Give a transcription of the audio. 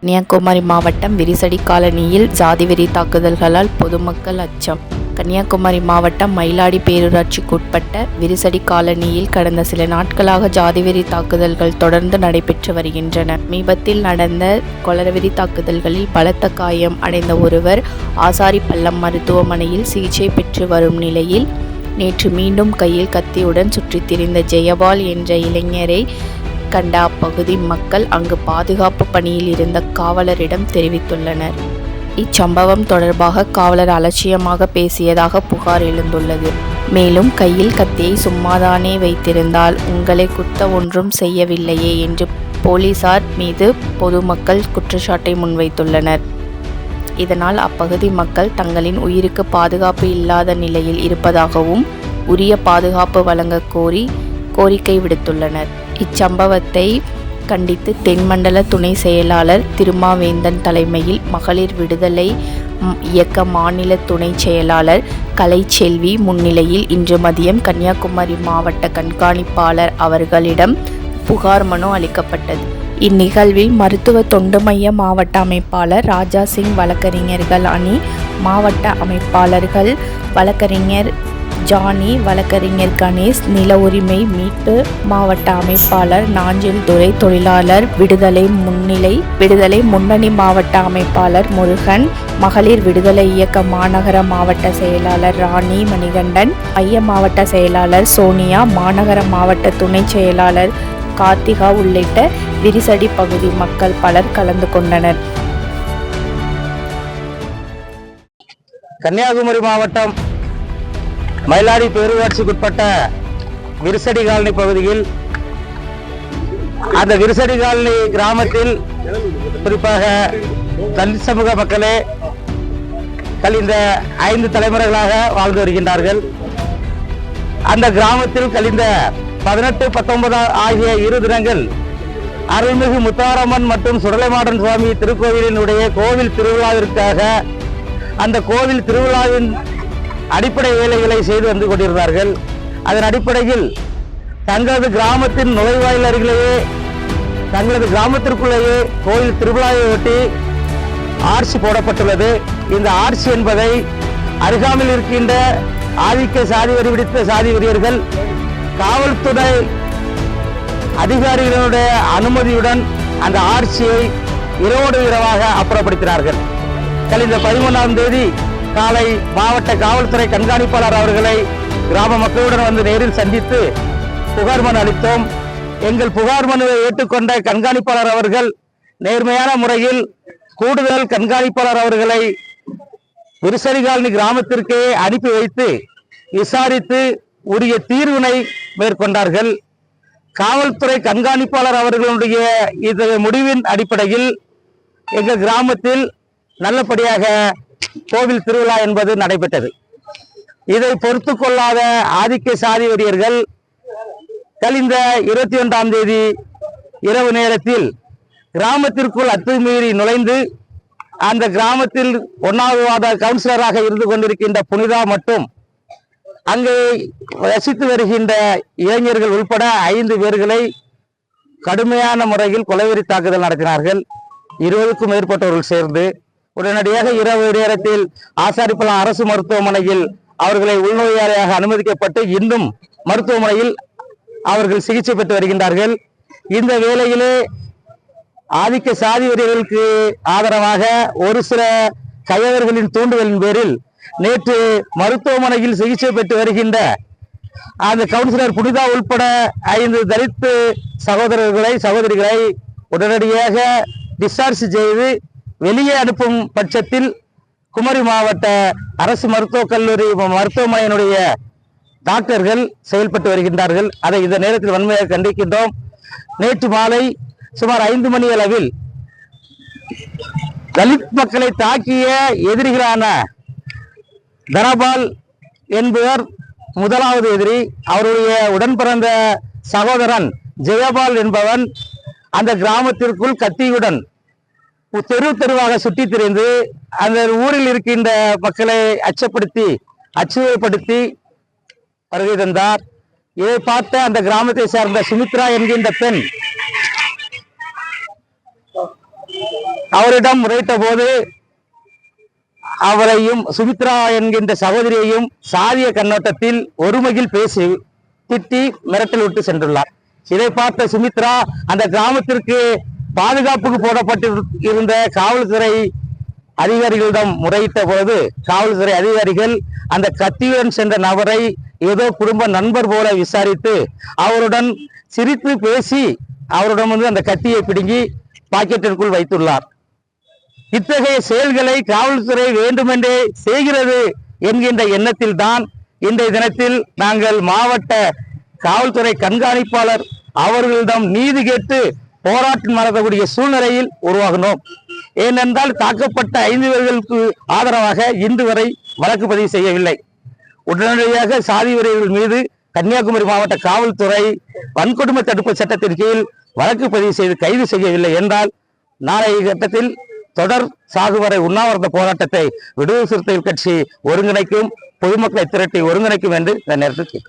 கன்னியாகுமரி மாவட்டம் விரிசடி காலனியில் ஜாதிவெறி தாக்குதல்களால் பொதுமக்கள் அச்சம். கன்னியாகுமரி மாவட்டம் மயிலாடி பேரூராட்சிக்குட்பட்ட விரிசடி காலனியில் கடந்த சில நாட்களாக ஜாதிவெறி தாக்குதல்கள் தொடர்ந்து நடைபெற்று வருகின்றன. சமீபத்தில் நடந்த கொலவெறி தாக்குதல்களில் பலத்த காயம் அடைந்த ஒருவர் ஆசாரிப்பள்ளம் மருத்துவமனையில் சிகிச்சை பெற்று வரும் நிலையில், நேற்று மீண்டும் கையில் கத்தியுடன் சுற்றித் திரிந்த ஜெயபால் என்ற இளைஞரை கண்ட அப்பகுதி மக்கள் அங்கு பாதுகாப்பு பணியில் இருந்த காவலரிடம் தெரிவித்துள்ளனர். இச்சம்பவம் தொடர்பாக காவலர் அலட்சியமாக பேசியதாக புகார் எழுந்துள்ளது. மேலும் கையில் கத்தியை சும்மாதானே வைத்திருந்தால் உங்களை குத்த ஒன்றும் செய்யவில்லையே என்று போலீசார் மீது பொதுமக்கள் குற்றச்சாட்டை முன்வைத்துள்ளனர். இதனால் அப்பகுதி மக்கள் தங்களின் உயிருக்கு பாதுகாப்பு இல்லாத நிலையில் இருப்பதாகவும் உரிய பாதுகாப்பு வழங்க கோரிக்கை விடுத்துள்ளனர். இச்சம்பவத்தை கண்டித்து தென்மண்டல துணை செயலாளர் திருமாவேந்தன் தலைமையில் மகளிர் விடுதலை இயக்க மாநில துணை செயலாளர் கலைச்செல்வி முன்னிலையில் இன்று மதியம் கன்னியாகுமரி மாவட்ட கண்காணிப்பாளர் அவர்களிடம் புகார் மனு அளிக்கப்பட்டது. இந்நிகழ்வில் மருத்துவ தொண்டு மைய மாவட்ட அமைப்பாளர் ராஜாசிங், வழக்கறிஞர்கள் அணி மாவட்ட அமைப்பாளர்கள் வழக்கறிஞர் ஜானி, வழக்கறிஞர் கணேஷ், நில உரிமை மீட்பு மாவட்ட அமைப்பாளர் நாஞ்சில் துரை, தொழிலாளர் விடுதலை முன்னணி மாவட்ட அமைப்பாளர் முருகன், மகளிர் விடுதலை இயக்க மாநகர மாவட்ட செயலாளர் ராணி மணிகண்டன், மைய மாவட்ட செயலாளர் சோனியா, மாநகர மாவட்ட துணை செயலாளர் கார்த்திகா உள்ளிட்ட விரிசடி பகுதி மக்கள் பலர் கலந்து கொண்டனர். கன்னியாகுமரி மாவட்டம் மயிலாடி பேரூராட்சிக்குட்பட்ட விரிசடி காலனி பகுதியில், அந்த விரிசடி காலனி கிராமத்தில் குறிப்பாக தலித் சமூக மக்களே கழிந்த 5 தலைமுறைகளாக வாழ்ந்து வருகின்றார்கள். அந்த கிராமத்தில் கழிந்த 18, 19 ஆகிய 2 தினங்கள் அருள்மிகு முத்தாரம்மன் மற்றும் சுடலைமாடன் சுவாமி திருக்கோவிலினுடைய கோவில் திருவிழாவிற்காக அந்த கோவில் திருவிழாவின் அடிப்படை வேலைகளை செய்து வந்து கொண்டிருந்தார்கள். அதன் அடிப்படையில் தங்களது கிராமத்தின் நுழைவாயில் அருகிலேயே, தங்களது கிராமத்திற்குள்ளேயே கோவில் திருவிழாவை ஒட்டி ஆர்ச்சி போடப்பட்டுள்ளது. இந்த ஆர்ச்சி என்பதை அருகாமையில் இருக்கின்ற ஆதிக்க சாதி வரி விடுத்த சாதி வெறியர்கள் காவல்துறை அதிகாரிகளுடைய அனுமதியுடன் அந்த ஆர்ச்சியை இரவோடு இரவாக அப்புறப்படுத்தினார்கள். கழிந்த 13ஆம் தேதி காலை மாவட்ட காவல்துறை கண்காணிப்பாளர் அவர்களை கிராம மக்களுடன் வந்து நேரில் சந்தித்து புகார் மனு அளித்தோம். எங்கள் புகார் மனுவை ஏற்றுக்கொண்ட கண்காணிப்பாளர் அவர்கள் நேர்மையான முறையில் கூடுதல் கண்காணிப்பாளர் அவர்களை விரிசடி காலனி கிராமத்திற்கே அனுப்பி வைத்து விசாரித்து உரிய தீர்வினை மேற்கொண்டார்கள். காவல்துறை கண்காணிப்பாளர் அவர்களுடைய இந்த முடிவின் அடிப்படையில் எங்கள் கிராமத்தில் நல்லபடியாக கோவில் திருவிழா என்பது நடைபெற்றது. இதை பொறுத்து கொள்ளாத ஆதிக்க சாதி வெறியர்கள் கழிந்த 21ஆம் தேதி இரவு நேரத்தில் கிராமத்திற்குள் அத்துமீறி நுழைந்து அந்த கிராமத்தில் 1வது வார்டு கவுன்சிலராக இருந்து கொண்டிருக்கின்ற புனிதா மற்றும் அங்கே வசித்து வருகின்ற இளைஞர்கள் உள்பட 5 பேர்களை கடுமையான முறையில் கொலைவெறி தாக்குதல் நடத்தினார்கள். 20க்கும் மேற்பட்டவர்கள் சேர்ந்து உடனடியாக இரவு நேரத்தில் ஆசாரிப்பள்ளம் அரசு மருத்துவமனையில் அவர்களை உள்நோயாளியாக அனுமதிக்கப்பட்டு இன்னும் மருத்துவமனையில் அவர்கள் சிகிச்சை பெற்று வருகின்றார்கள். இந்த வேளையிலே ஆதிக்க சாதி வெறியர்களுக்கு ஆதரவாக ஒரு சில கையவர்களின் தூண்டுதலின் பேரில் நேற்று மருத்துவமனையில் சிகிச்சை பெற்று வருகின்ற அந்த கவுன்சிலர் புனிதா உள்பட 5 தலித் சகோதரிகளை உடனடியாக டிஸ்சார்ஜ் செய்து வெளியே அனுப்பும் பட்சத்தில் குமரி மாவட்ட அரசு மருத்துவக் கல்லூரி மருத்துவமனையினுடைய டாக்டர்கள் செயல்பட்டு வருகின்றார்கள். அதை இந்த நேரத்தில் வன்மையாக கண்டிக்கின்றோம். நேற்று மாலை சுமார் 5 மணி அளவில் தலித் மக்களை தாக்கிய எதிரிகளான தனபால் என்பவர் முதலாவது எதிரி. அவருடைய உடன் பிறந்த சகோதரன் ஜெயபால் என்பவன் அந்த கிராமத்திற்குள் கத்தியுடன் தெருவாக சுற்றி திரிந்து அந்த ஊரில் இருக்கின்ற மக்களை அச்சுறுத்தப்படுத்தி வருகை தந்தார். இதை பார்த்த அந்த கிராமத்தை சேர்ந்த சுமித்ரா என்கின்ற பெண் அவரிடம் முறையிட்ட போது அவரையும் சுமித்ரா என்கின்ற சகோதரியையும் சாதிய கண்ணோட்டத்தில் ஒருமையில் பேசி திட்டி மிரட்டல் விட்டு சென்றுள்ளார். இதை பார்த்த சுமித்ரா அந்த கிராமத்திற்கு பாதுகாப்புக்கு போடப்பட்டிருந்த காவல்துறை அதிகாரிகளிடம் முறையிட்ட போது காவல்துறை அதிகாரிகள் அந்த கத்தியுடன் சென்ற நபரை ஏதோ குடும்ப நண்பர் போல விசாரித்து அவருடன் சிரித்து பேசி அவரிடம் அந்த கத்தியை பிடுங்கி பாக்கெட்டிற்குள் வைத்துள்ளார். இத்தகைய செயல்களை காவல்துறை வேண்டுமென்றே செய்கிறது என்கின்ற எண்ணத்தில் தான் இன்றைய தினத்தில் நாங்கள் மாவட்ட காவல்துறை கண்காணிப்பாளர் அவர்களிடம் நீதி கேட்டு போராட்டம் நடத்தக்கூடிய சூழ்நிலையில் உருவாகினோம். ஏனென்றால் தாக்கப்பட்ட 5 பேர்களுக்கு ஆதரவாக இன்று வரை வழக்கு பதிவு செய்யவில்லை. உடனடியாக சாதி வெறியர்கள் மீது கன்னியாகுமரி மாவட்ட காவல்துறை வன்கொடுமை தடுப்பு சட்டத்தின் கீழ் வழக்கு பதிவு செய்து கைது செய்யவில்லை என்றால் நாளைய கட்டத்தில் தொடர் சாகுவரை உண்ணாவிரத போராட்டத்தை விடுதலை சிறுத்தைகள் கட்சி ஒருங்கிணைக்கும், பொதுமக்களை திரட்டி ஒருங்கிணைக்கும் என்று இந்த நேரத்தில்